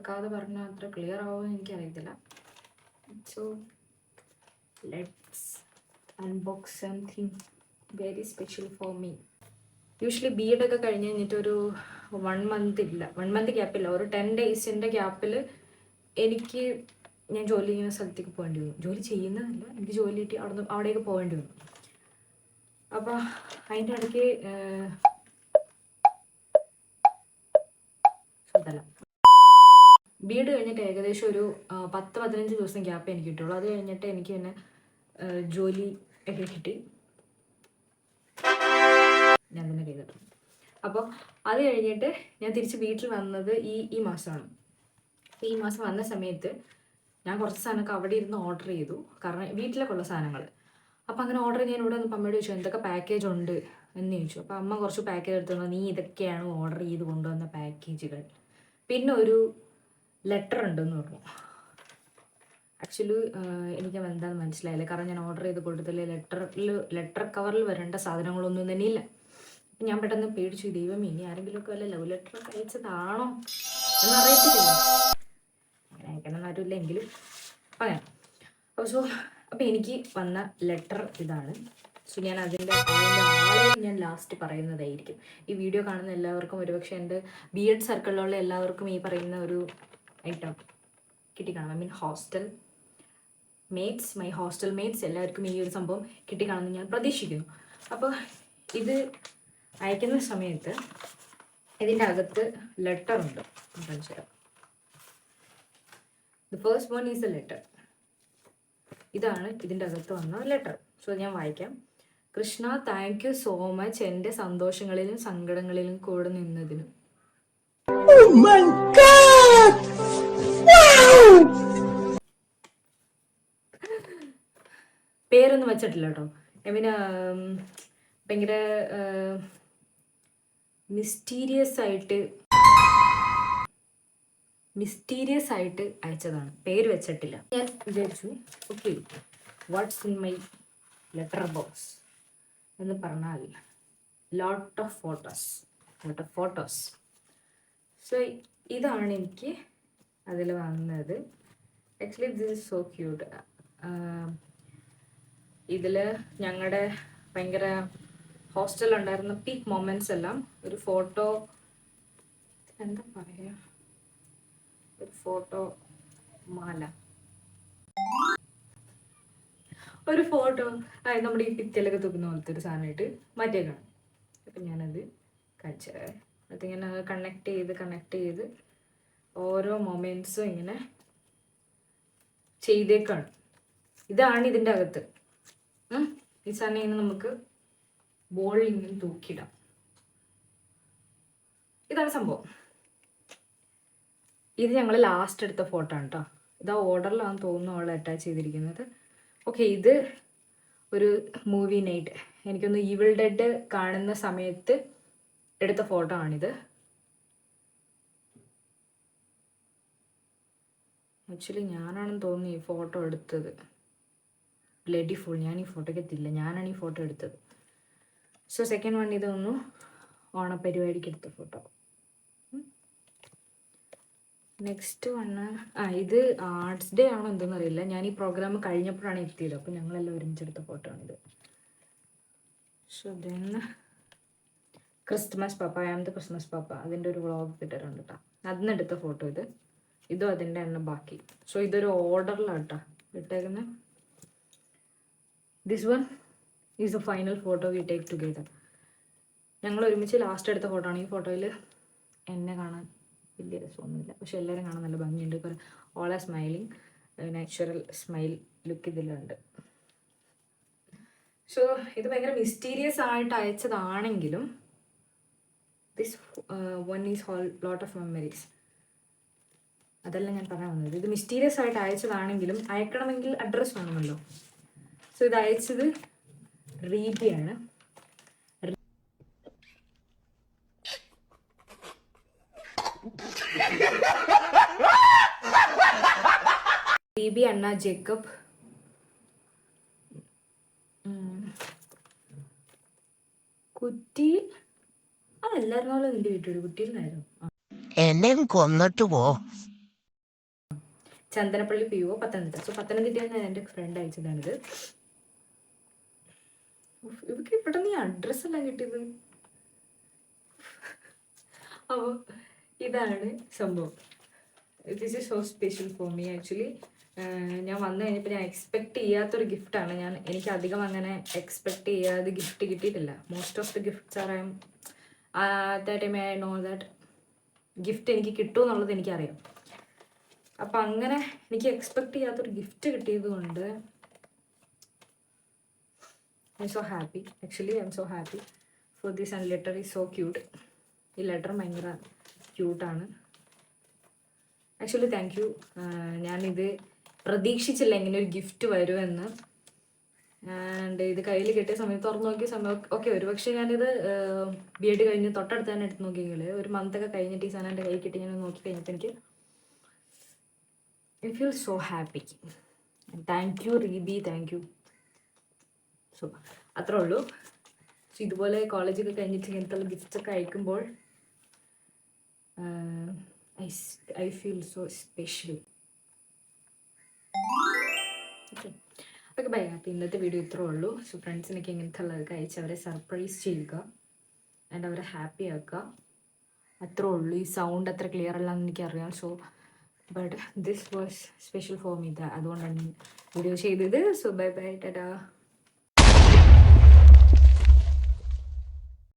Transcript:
തുറക്കാതെ പറഞ്ഞാൽ അത്ര ക്ലിയർ ആവുമെന്ന് എനിക്കറിയത്തില്ല. So let's unbox something very special for me. Usually ബീഡൊക്കെ കഴിഞ്ഞ് കഴിഞ്ഞിട്ടൊരു 1 മന്ത് ഗ്യാപ്പില്ല, ഒരു 10 ഡേയ്സിൻ്റെ ഗ്യാപ്പിൽ എനിക്ക് ഞാൻ ജോലി ചെയ്യുന്ന സ്ഥലത്തേക്ക് പോകേണ്ടി വന്നു. ജോലി ചെയ്യുന്നതല്ല, എനിക്ക് ജോലി കിട്ടി അവിടേക്ക് പോകേണ്ടി വന്നു. അപ്പോൾ അതിൻ്റെ ഇടയ്ക്ക് ബി എഡ് കഴിഞ്ഞിട്ട് ഏകദേശം ഒരു 10-15 ദിവസം ഗ്യാപ്പ് എനിക്ക് കിട്ടുള്ളൂ. അത് കഴിഞ്ഞിട്ട് എനിക്ക് പിന്നെ ജോലി ഒക്കെ കിട്ടി, ഞാൻ തന്നെ ചെയ്തിട്ടുണ്ട്. അപ്പോൾ അത് കഴിഞ്ഞിട്ട് ഞാൻ തിരിച്ച് വീട്ടിൽ വന്നത് ഈ മാസമാണ്. അപ്പോൾ ഈ മാസം വന്ന സമയത്ത് ഞാൻ കുറച്ച് സാധനമൊക്കെ അവിടെ ഇരുന്ന് ഓർഡർ ചെയ്തു, കാരണം വീട്ടിലൊക്കെ ഉള്ള സാധനങ്ങൾ. അപ്പോൾ അങ്ങനെ ഓർഡർ ചെയ്യാൻ ഇവിടെ വന്നപ്പോൾ അമ്മയോട് ചോദിച്ചു എന്തൊക്കെ പാക്കേജ് ഉണ്ട് എന്ന് ചോദിച്ചു. അപ്പോൾ അമ്മ കുറച്ച് പാക്കേജ് എടുത്തു. നീ ഇതൊക്കെയാണ് ഓർഡർ ചെയ്ത് കൊണ്ടുവന്ന പാക്കേജുകൾ, പിന്നെ ഒരു ലെറ്റർ ഉണ്ടെന്ന് പറഞ്ഞു. ആക്ച്വലി എനിക്ക് എന്താണെന്ന് മനസ്സിലായില്ല, കാരണം ഞാൻ ഓർഡർ ചെയ്ത് കൊടുത്തതിൽ ലെറ്റർ കവറിൽ വരേണ്ട സാധനങ്ങളൊന്നും തന്നെ ഇല്ല. അപ്പം ഞാൻ പെട്ടെന്ന് പേടിച്ചു, ദൈവം ഇനി ആരെങ്കിലുമൊക്കെ വല്ല ലവ് ലെറ്ററൊക്കെ അയച്ചതാണോ എന്നറിയത്തില്ല. അങ്ങനെ അയക്കണം ആരുമില്ല എങ്കിലും അങ്ങനെ. അപ്പോൾ എനിക്ക് വന്ന ലെറ്റർ ഇതാണ്. സോ ഞാൻ അതിൻ്റെ ആളെ ഞാൻ ലാസ്റ്റ് പറയുന്നതായിരിക്കും. ഈ വീഡിയോ കാണുന്ന എല്ലാവർക്കും, ഒരുപക്ഷെ എൻ്റെ ബി എഡ് സർക്കിളിലുള്ള എല്ലാവർക്കും ഈ പറയുന്ന ഒരു ഐറ്റം കിട്ടിക്കാണും. I mean my hostel mates എല്ലാവർക്കും ഈ ഒരു സംഭവം കിട്ടിക്കാണെന്ന് ഞാൻ പ്രതീക്ഷിക്കുന്നു. അപ്പോൾ ഇത് അയക്കുന്ന സമയത്ത് ഇതിൻ്റെ അകത്ത് ലെറ്റർ ഉണ്ട്. The first one is A letter. ഇതാണ് ഇതിൻ്റെ അകത്ത് വന്ന ലെറ്റർ. സോ ഞാൻ വായിക്കാം. Krishna, thank you so much എൻ്റെ സന്തോഷങ്ങളിലും സങ്കടങ്ങളിലും കൂടെ നിന്നതിനും. പേരൊന്നും വെച്ചിട്ടില്ല കേട്ടോ. ഐ മീൻ ഭയങ്കര മിസ്റ്റീരിയസ് ആയിട്ട് അയച്ചതാണ്, പേര് വെച്ചിട്ടില്ല. ഞാൻ വിചാരിച്ചു okay what's in my letter box എന്ന് പറഞ്ഞാൽ ലോട്ട് ഓഫ് ഫോട്ടോസ്. സോ ഇതാണ് എനിക്ക് അതിൽ വന്നത്. Actually this is so cute. ഇതിൽ ഞങ്ങളുടെ ഭയങ്കര ഹോസ്റ്റലുണ്ടായിരുന്ന പീക്ക് മൊമെൻറ്റ്സ് എല്ലാം ഒരു ഫോട്ടോ, എന്താ പറയുക, ഒരു ഫോട്ടോ മാല, ഒരു ഫോട്ടോ നമ്മുടെ ഈ ഭിത്തിയിലൊക്കെ തൂക്കുന്ന പോലത്തെ ഒരു സാധനമായിട്ട് മാറ്റിയേക്കാണ്. അപ്പം ഞാനത് കാണിച്ചത് അതിങ്ങനെ കണക്ട് ചെയ്ത് ഓരോ മൊമെൻറ്റ്സും ഇങ്ങനെ ചെയ്തേക്കാണ്. ഇതാണ് ഇതിൻ്റെ അകത്ത്. ഈ സാധനം ഇങ്ങനെ നമുക്ക് ബോളിൽ ഇങ്ങനെ തൂക്കിയിടാം. ഇതാണ് സംഭവം. ഇത് ഞങ്ങൾ ലാസ്റ്റ് എടുത്ത ഫോട്ടോ ആണ് കേട്ടോ. ഇതാ ഓർഡറിലാണ് തോന്നുന്നു അവൾ അറ്റാച്ച് ചെയ്തിരിക്കുന്നത്. ഓക്കെ, ഇത് ഒരു മൂവി നൈറ്റ്, എനിക്കൊന്ന് ഈവിൾ ഡെഡ് കാണുന്ന സമയത്ത് എടുത്ത ഫോട്ടോ ആണിത്. ആക്ച്വലി ഞാനാണെന്ന് തോന്നുന്നു ഈ ഫോട്ടോ എടുത്തത്. ബ്ലഡി ഫുൾ, ഞാൻ ഈ ഫോട്ടോയ്ക്ക് എത്തില്ല, ഞാനാണ് ഈ ഫോട്ടോ എടുത്തത്. സോ സെക്കൻഡ് വൺ ഇതൊന്നു ഓണപ്പരിപാടിക്ക് എടുത്ത ഫോട്ടോ. നെക്സ്റ്റ് വണ് ഇത് ആർട്സ് ഡേ ആണോ എന്തെന്ന് അറിയില്ല, ഞാൻ ഈ പ്രോഗ്രാം കഴിഞ്ഞപ്പോഴാണ് എത്തിയത്. അപ്പോൾ ഞങ്ങളെല്ലാം ഒരുമിച്ചെടുത്ത ഫോട്ടോ ആണിത്. സോ ദെൻ ക്രിസ്മസ് പാപ്പ, ഐ ആം ദ ക്രിസ്മസ് പാപ്പ, അതിൻ്റെ ഒരു വ്ളോഗ് ഇട്ടിട്ടുണ്ട് കേട്ടോ. അതിനെടുത്ത ഫോട്ടോ ഇതും അതിൻ്റെ എണ്ണം ബാക്കി. സോ ഇതൊരു ഓർഡറിലാണ് കേട്ടോ ഇട്ടേക്കുന്നത്. This one is the final photo we take together. ഞങ്ങൾ ഒരുമിച്ച് ലാസ്റ്റ് എടുത്ത ഫോട്ടോ ആണ്. ഈ ഫോട്ടോയിൽ എന്നെ കാണാൻ വലിയ രസമൊന്നുമില്ല, പക്ഷെ എല്ലാവരും കാണാൻ നല്ല ഭംഗിയുണ്ട്. ഇപ്പോൾ all are smiling, natural smile look ഇതിലുണ്ട്. സോ ഇത് ഭയങ്കര മിസ്റ്റീരിയസ് ആയിട്ട് അയച്ചതാണെങ്കിലും this one is lot of memories. അതല്ല ഞാൻ പറയാൻ വന്നത്. ഇത് മിസ്റ്റീരിയസ് ആയിട്ട് അയച്ചതാണെങ്കിലും അയക്കണമെങ്കിൽ അഡ്രസ്സ് വേണമല്ലോ. സോ ഇത് അയച്ചത് റീബിയാണ്. റീബി അണ്ണ ജേക്കബ്. കുറ്റി അതല്ലായിരുന്നല്ലോ നിന്റെ വീട്ടിൽ, കുറ്റിയിലായിരുന്നു. എന്നെ കൊന്നിട്ട് പോ. Chandanappally P O Pathanamthitta. So പത്തനംതിട്ടയിൽ നിന്ന് എൻ്റെ ഫ്രണ്ട് അയച്ചതാണിത്. ഇവർക്ക് ഇവിടെ നീ അഡ്രസ്സെല്ലാം കിട്ടിയത്. അപ്പോൾ ഇതാണ് സംഭവം. This is so special for me actually. ഞാൻ വന്നു കഴിഞ്ഞപ്പോൾ ഞാൻ എക്സ്പെക്ട് ചെയ്യാത്തൊരു ഗിഫ്റ്റാണ്. എനിക്ക് അധികം അങ്ങനെ എക്സ്പെക്ട് ചെയ്യാതെ ഗിഫ്റ്റ് കിട്ടിയിട്ടില്ല. Most of the gifts are that I know that gift എനിക്ക് കിട്ടും എന്നുള്ളത് എനിക്കറിയാം. അപ്പം അങ്ങനെ എനിക്ക് എക്സ്പെക്ട് ചെയ്യാത്തൊരു ഗിഫ്റ്റ് കിട്ടിയത് കൊണ്ട് I M so happy. Actually I M so happy for this. And letter is so cute. ഈ ലെറ്റർ ഭയങ്കര ക്യൂട്ടാണ്. Actually thank you. ഞാനിത് പ്രതീക്ഷിച്ചില്ല ഇങ്ങനെ ഒരു ഗിഫ്റ്റ് വരുമെന്ന്. ആൻഡ് ഇത് കയ്യിൽ കിട്ടിയ സമയത്ത് തുറന്നു നോക്കിയ സമയം ഓക്കെ, ഒരു പക്ഷേ ഞാനിത് ബി എഡ് കഴിഞ്ഞ് തൊട്ടടുത്ത് തന്നെ എടുത്ത് നോക്കിയെങ്കിൽ ഒരു മന്തൊക്കെ കഴിഞ്ഞിട്ട് ഈ സാധനം എൻ്റെ കയ്യിൽ കിട്ടി ഞാൻ നോക്കി കഴിഞ്ഞപ്പോൾ എനിക്ക് I feel so happy. Thank you Reebi, thank you. So അത്രേ ഉള്ളൂ. സോ ഇതുപോലെ കോളേജൊക്കെ കഴിഞ്ഞിട്ട് ഇങ്ങനത്തെ ഗിഫ്റ്റ്സ് ഒക്കെ അയക്കുമ്പോൾ I feel so special. Okay bye. അപ്പോൾ ഇന്നത്തെ വീഡിയോ ഇത്രേ ഉള്ളൂ. സോ ഫ്രണ്ട്സിനൊക്കെ ഇങ്ങനത്തെ ഉള്ളതൊക്കെ അയച്ച് അവരെ സർപ്രൈസ് ചെയ്യുക ആൻഡ് അവരെ ഹാപ്പി ആക്കുക. അത്രേ ഉള്ളൂ. ഈ സൗണ്ട് അത്ര ക്ലിയർ അല്ലാന്ന് എനിക്കറിയാം. So but this was special for me. അതുകൊണ്ടാണ് വീഡിയോ ചെയ്തത്. So bye bye, Tata.